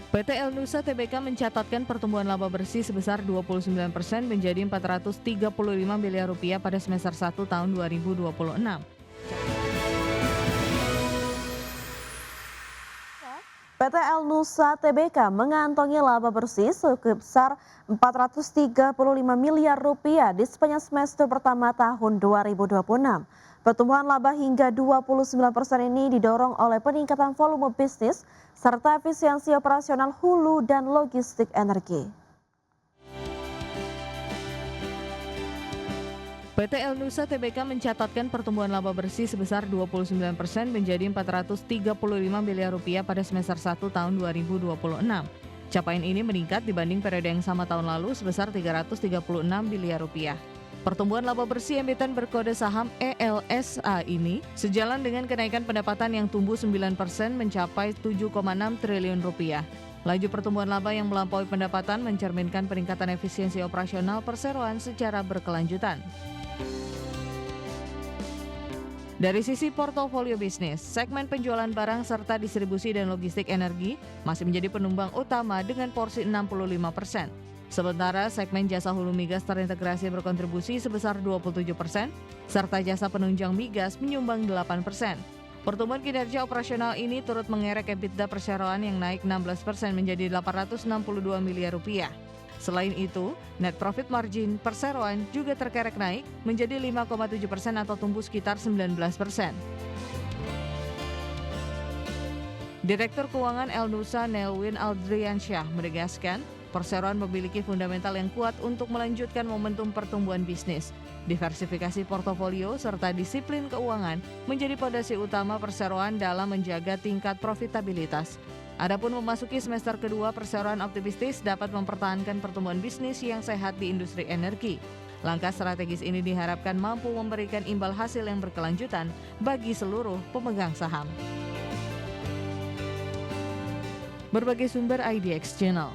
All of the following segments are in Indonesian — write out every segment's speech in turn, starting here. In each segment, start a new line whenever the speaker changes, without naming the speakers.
PT El Nusa Tbk mencatatkan pertumbuhan laba bersih sebesar 29% menjadi 435 miliar rupiah pada semester 1 tahun 2026.
PT El Nusa Tbk mengantongi laba bersih sebesar 435 miliar rupiah di sepanjang semester pertama tahun 2026. Pertumbuhan laba hingga 29% ini didorong oleh peningkatan volume bisnis serta efisiensi operasional hulu dan logistik energi.
PT El Nusa Tbk mencatatkan pertumbuhan laba bersih sebesar 29% menjadi 435 miliar rupiah pada semester 1 tahun 2026. Capaian ini meningkat dibanding periode yang sama tahun lalu sebesar 336 miliar rupiah. Pertumbuhan laba bersih emiten berkode saham ELSA ini sejalan dengan kenaikan pendapatan yang tumbuh 9% mencapai 7,6 triliun rupiah. Laju pertumbuhan laba yang melampaui pendapatan mencerminkan peningkatan efisiensi operasional perseroan secara berkelanjutan. Dari sisi portofolio bisnis, segmen penjualan barang serta distribusi dan logistik energi masih menjadi penyumbang utama dengan porsi 65%. Sementara segmen jasa hulu migas terintegrasi berkontribusi sebesar 27%, serta jasa penunjang migas menyumbang 8%. Pertumbuhan kinerja operasional ini turut mengerek EBITDA perseroan yang naik 16% menjadi 862 miliar rupiah. Selain itu, net profit margin perseroan juga terkerek naik menjadi 5,7% atau tumbuh sekitar 19%. Direktur Keuangan El Nusa Nelwin Aldriansyah menegaskan, perseroan memiliki fundamental yang kuat untuk melanjutkan momentum pertumbuhan bisnis. Diversifikasi portofolio serta disiplin keuangan menjadi fondasi utama perseroan dalam menjaga tingkat profitabilitas. Adapun memasuki semester kedua, perseroan optimistis dapat mempertahankan pertumbuhan bisnis yang sehat di industri energi. Langkah strategis ini diharapkan mampu memberikan imbal hasil yang berkelanjutan bagi seluruh pemegang saham. Berbagai sumber IDX Channel.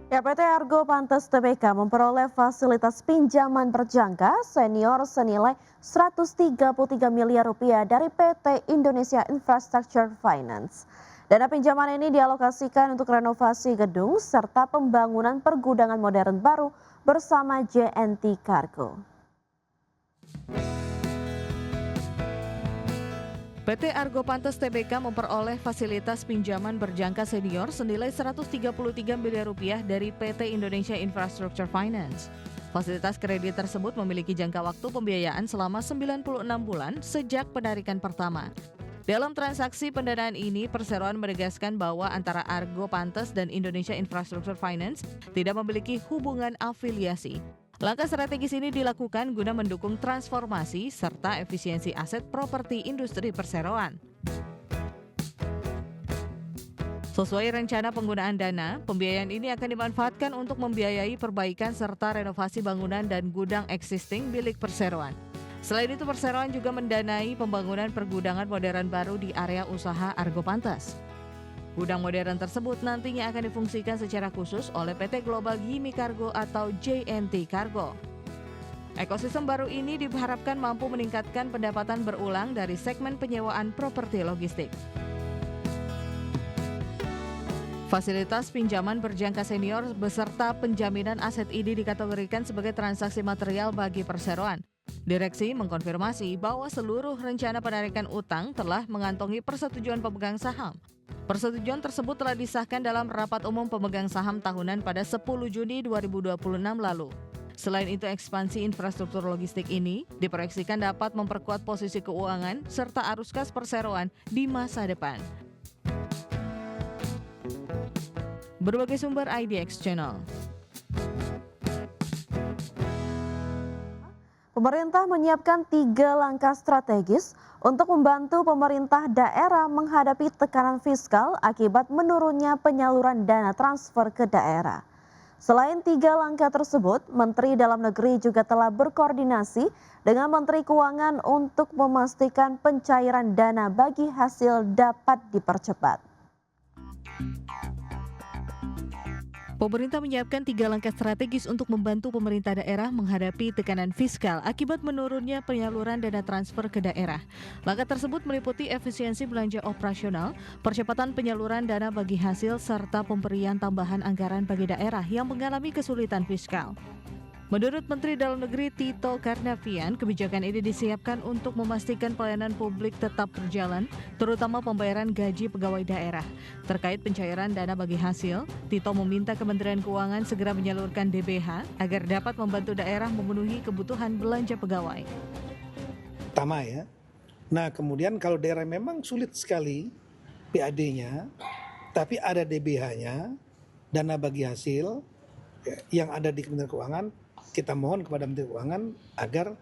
PT Argo Pantes Tbk memperoleh fasilitas pinjaman berjangka senior senilai 133 miliar rupiah dari PT Indonesia Infrastructure Finance. Dana pinjaman ini dialokasikan untuk renovasi gedung serta pembangunan pergudangan modern baru bersama JNT Cargo.
PT Argo Pantes Tbk memperoleh fasilitas pinjaman berjangka senior senilai 133 miliar rupiah dari PT Indonesia Infrastructure Finance. Fasilitas kredit tersebut memiliki jangka waktu pembiayaan selama 96 bulan sejak penarikan pertama. Dalam transaksi pendanaan ini, perseroan menegaskan bahwa antara Argo Pantes dan Indonesia Infrastructure Finance tidak memiliki hubungan afiliasi. Langkah strategis ini dilakukan guna mendukung transformasi serta efisiensi aset properti industri perseroan. Sesuai rencana penggunaan dana, pembiayaan ini akan dimanfaatkan untuk membiayai perbaikan serta renovasi bangunan dan gudang existing milik perseroan. Selain itu, perseroan juga mendanai pembangunan pergudangan modern baru di area usaha Argo Pantes. Gudang modern tersebut nantinya akan difungsikan secara khusus oleh PT Global Yimi Cargo atau JNT Cargo. Ekosistem baru ini diharapkan mampu meningkatkan pendapatan berulang dari segmen penyewaan properti logistik. Fasilitas pinjaman berjangka senior beserta penjaminan aset ini dikategorikan sebagai transaksi material bagi perseroan. Direksi mengkonfirmasi bahwa seluruh rencana penarikan utang telah mengantongi persetujuan pemegang saham. Persetujuan tersebut telah disahkan dalam rapat umum pemegang saham tahunan pada 10 Juni 2026 lalu. Selain itu, ekspansi infrastruktur logistik ini diproyeksikan dapat memperkuat posisi keuangan serta arus kas perseroan di masa depan. Berbagai sumber IDX Channel.
Pemerintah menyiapkan 3 langkah strategis untuk membantu pemerintah daerah menghadapi tekanan fiskal akibat menurunnya penyaluran dana transfer ke daerah. Selain 3 langkah tersebut, Menteri Dalam Negeri juga telah berkoordinasi dengan Menteri Keuangan untuk memastikan pencairan dana bagi hasil dapat dipercepat.
Pemerintah menyiapkan 3 langkah strategis untuk membantu pemerintah daerah menghadapi tekanan fiskal akibat menurunnya penyaluran dana transfer ke daerah. Langkah tersebut meliputi efisiensi belanja operasional, percepatan penyaluran dana bagi hasil, serta pemberian tambahan anggaran bagi daerah yang mengalami kesulitan fiskal. Menurut Menteri Dalam Negeri Tito Karnavian, kebijakan ini disiapkan untuk memastikan pelayanan publik tetap berjalan, terutama pembayaran gaji pegawai daerah. Terkait pencairan dana bagi hasil, Tito meminta Kementerian Keuangan segera menyalurkan DBH agar dapat membantu daerah memenuhi kebutuhan belanja pegawai.
Pertama ya, nah kemudian kalau daerah memang sulit sekali PAD-nya, tapi ada DBH-nya, dana bagi hasil yang ada di Kementerian Keuangan, kita mohon kepada Menteri Keuangan agar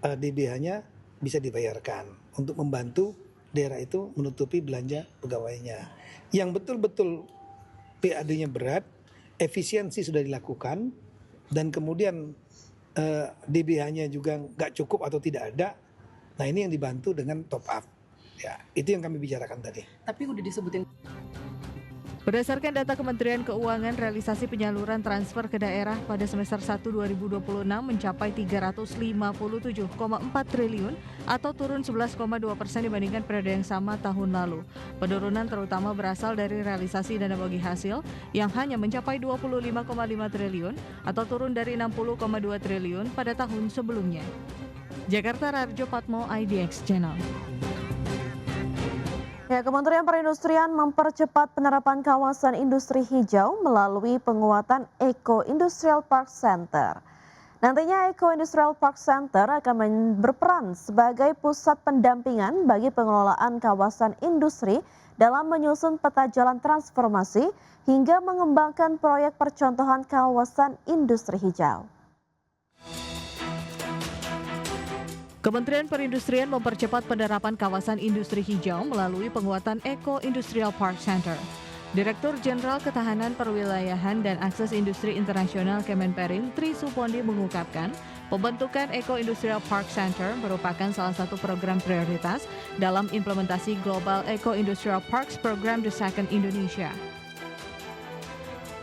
DBH-nya bisa dibayarkan untuk membantu daerah itu menutupi belanja pegawainya. Yang betul-betul PAD-nya berat, efisiensi sudah dilakukan, dan kemudian DBH-nya juga nggak cukup atau tidak ada. Nah ini yang dibantu dengan top up. Ya, itu yang kami bicarakan tadi.
Tapi udah disebutin.
Berdasarkan data Kementerian Keuangan, realisasi penyaluran transfer ke daerah pada semester 1 2026 mencapai 357,4 triliun atau turun 11,2% dibandingkan periode yang sama tahun lalu. Penurunan terutama berasal dari realisasi dana bagi hasil yang hanya mencapai 25,5 triliun atau turun dari 60,2 triliun pada tahun sebelumnya. Jakarta, Rarjo Patmo, IDX Channel.
Ya, Kementerian Perindustrian mempercepat penerapan kawasan industri hijau melalui penguatan Eco Industrial Park Center. Nantinya Eco Industrial Park Center akan berperan sebagai pusat pendampingan bagi pengelolaan kawasan industri dalam menyusun peta jalan transformasi hingga mengembangkan proyek percontohan kawasan industri hijau.
Kementerian Perindustrian mempercepat penerapan kawasan industri hijau melalui penguatan Eco Industrial Park Center. Direktur Jenderal Ketahanan Perwilayahan dan Akses Industri Internasional Kemenperin Tri Supondi mengungkapkan, pembentukan Eco Industrial Park Center merupakan salah satu program prioritas dalam implementasi Global Eco Industrial Parks Program The Second Indonesia.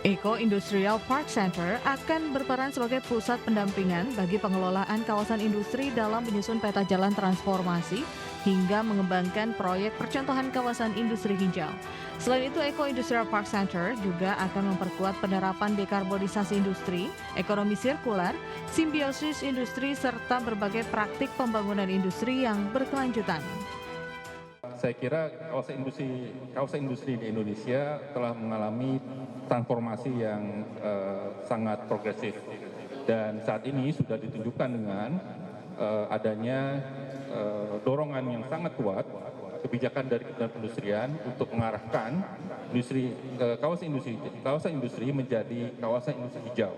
Eco Industrial Park Center akan berperan sebagai pusat pendampingan bagi pengelolaan kawasan industri dalam menyusun peta jalan transformasi hingga mengembangkan proyek percontohan kawasan industri hijau. Selain itu, Eco Industrial Park Center juga akan memperkuat penerapan dekarbonisasi industri, ekonomi sirkular, simbiosis industri, serta berbagai praktik pembangunan industri yang berkelanjutan.
Saya kira kawasan industri di Indonesia telah mengalami transformasi yang sangat progresif, dan saat ini sudah ditunjukkan dengan adanya dorongan yang sangat kuat kebijakan dari Kementerian Perindustrian untuk mengarahkan kawasan industri menjadi kawasan industri hijau.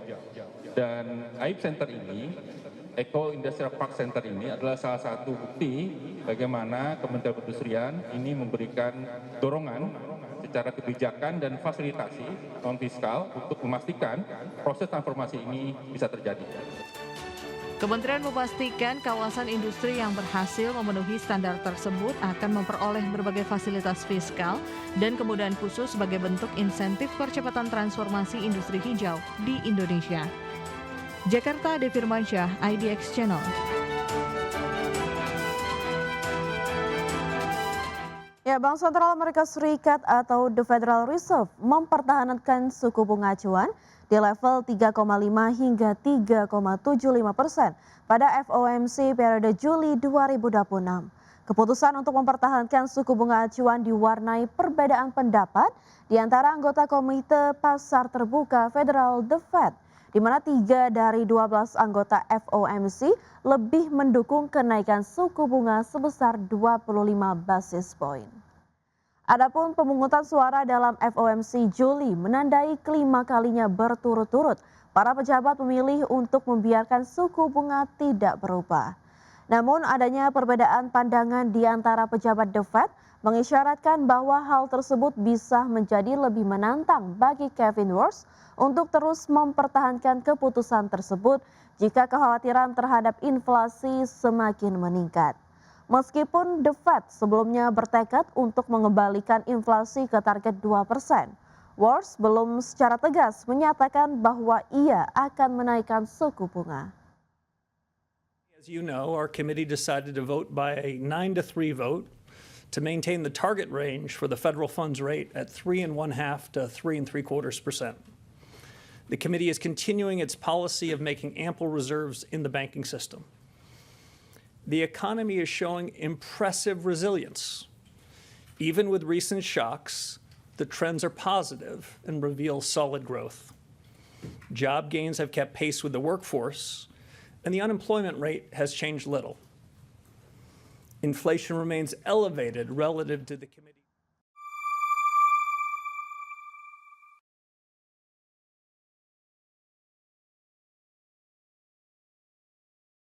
Dan AIP Center ini, Eco Industrial Park Center ini adalah salah satu bukti bagaimana Kementerian Perindustrian ini memberikan dorongan secara kebijakan dan fasilitasi non-fiskal untuk memastikan proses transformasi ini bisa terjadi.
Kementerian memastikan kawasan industri yang berhasil memenuhi standar tersebut akan memperoleh berbagai fasilitas fiskal dan kemudahan khusus sebagai bentuk insentif percepatan transformasi industri hijau di Indonesia. Jakarta, Ade Firmansyah, IDX Channel.
Ya, Bank Sentral Amerika Serikat atau The Federal Reserve mempertahankan suku bunga acuan di level 3,5 hingga 3,75% pada FOMC periode Juli 2026. Keputusan untuk mempertahankan suku bunga acuan diwarnai perbedaan pendapat di antara anggota Komite Pasar Terbuka Federal The Fed, di mana 3 dari 12 anggota FOMC lebih mendukung kenaikan suku bunga sebesar 25 basis poin. Adapun pemungutan suara dalam FOMC Juli menandai kelima kalinya berturut-turut para pejabat memilih untuk membiarkan suku bunga tidak berubah. Namun adanya perbedaan pandangan di antara pejabat The Fed mengisyaratkan bahwa hal tersebut bisa menjadi lebih menantang bagi Kevin Warsh untuk terus mempertahankan keputusan tersebut jika kekhawatiran terhadap inflasi semakin meningkat. Meskipun The Fed sebelumnya bertekad untuk mengembalikan inflasi ke target 2%, Wars belum secara tegas menyatakan bahwa ia akan menaikkan suku bunga.
As you know, our committee decided to vote by a 9-3 vote to maintain the target range for the federal funds rate at 3.5% to 3.75%. The committee is continuing its policy of making ample reserves in the banking system. The economy is showing impressive resilience. Even with recent shocks, the trends are positive and reveal solid growth. Job gains have kept pace with the workforce, and the unemployment rate has changed little. Inflation remains elevated relative to the committee.